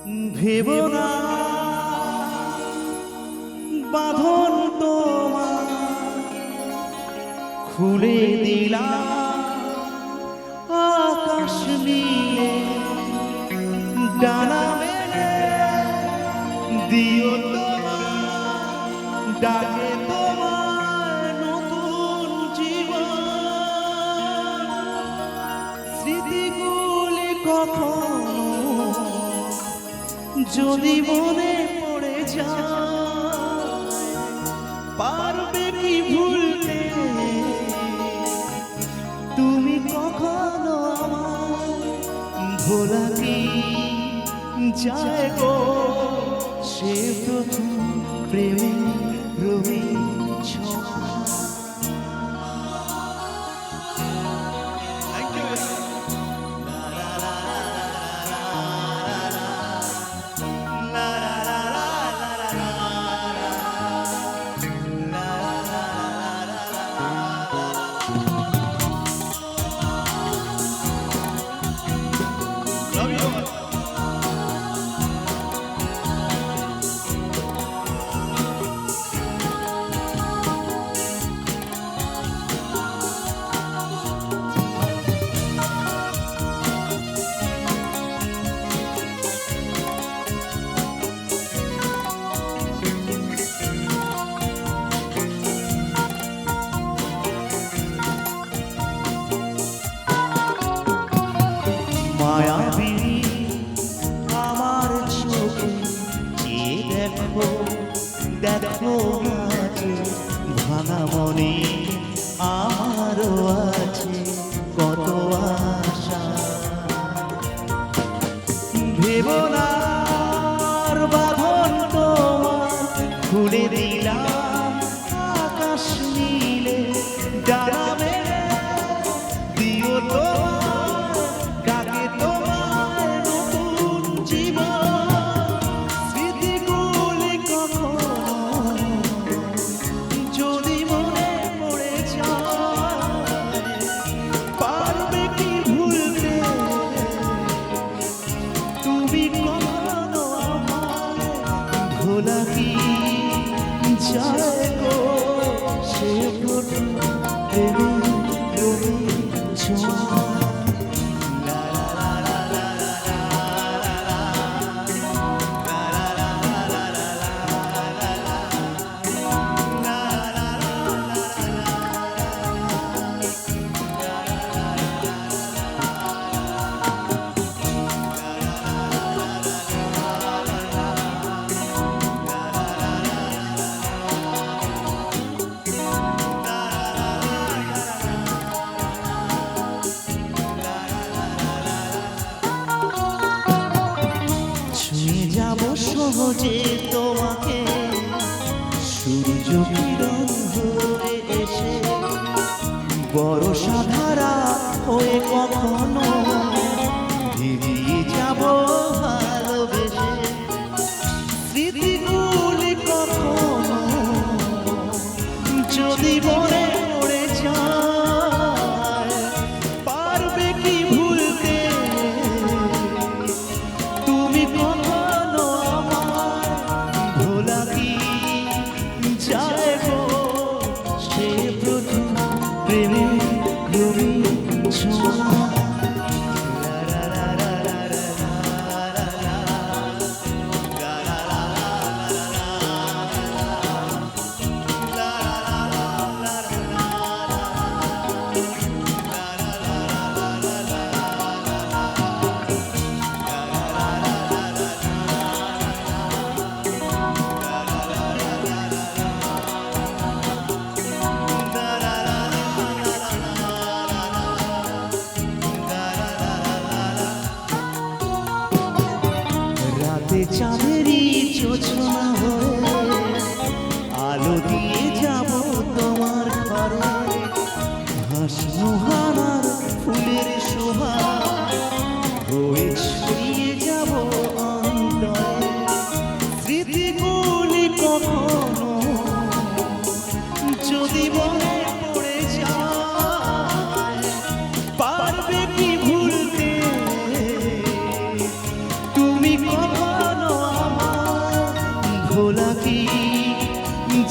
ভেবো না বাঁধন তোমার খুলে দিলাম আকাশ নীলে ডানা মেলে দিও তোমার ডাকে তোমার নতুন জীবন স্মৃতিগুলি কখনো যদি মনে পড়ে যায় পারবে কি ভুলতে তুমি কখনো আমার ভোলা কি যায় গো সে প্রথম প্রেমে রবি মায়াবী আমার চোখে চেয়ে দেখো দেখো মাঝে ভাঙা মনে আমারও আছে কত আশা ভেবো না আর বাঁধন তোমার খুলে দিলাম আকাশ নীলে ডানা মেলে দিও তোমার ডাকে তোমার নতুন জীবন স্মৃতিগুলি কখনো যদি মনে পড়ে যায় পারবে কি ভুলতে তুমি কখনো আমার ভোলা কি যায় গো সে প্রথম প্রেমে রবি ছোঁয়া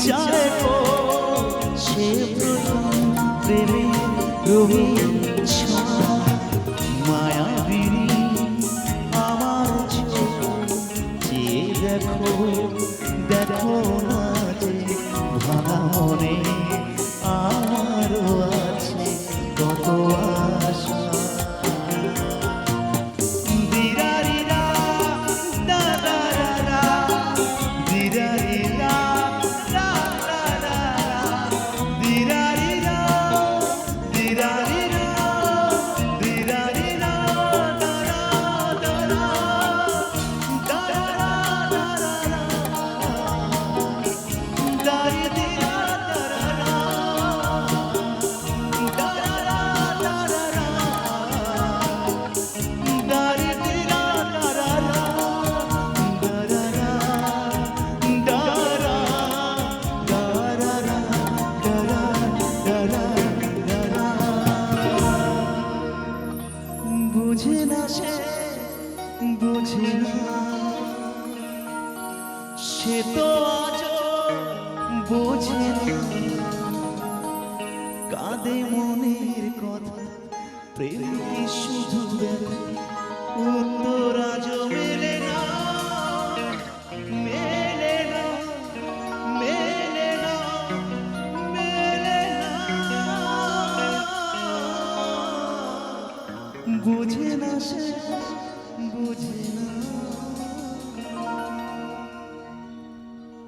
চায় গো সে প্রথম প্রেমে রঙিন ছোঁয়া মায়াবিনী আমার চোখ চেয়ে দেখো দেখো না যে ভাঙা মনে আমারও আছে কত আশা দিরারিরা দাদারা দিরারিরা দাদারা দিরারিরা দিরারিরা দিরারিরা দাদারা বুঝে না সে বুঝে না সে তো আজ বোঝে না কাঁদে মনের কথা প্রেম কি শুধু উত্তর আজ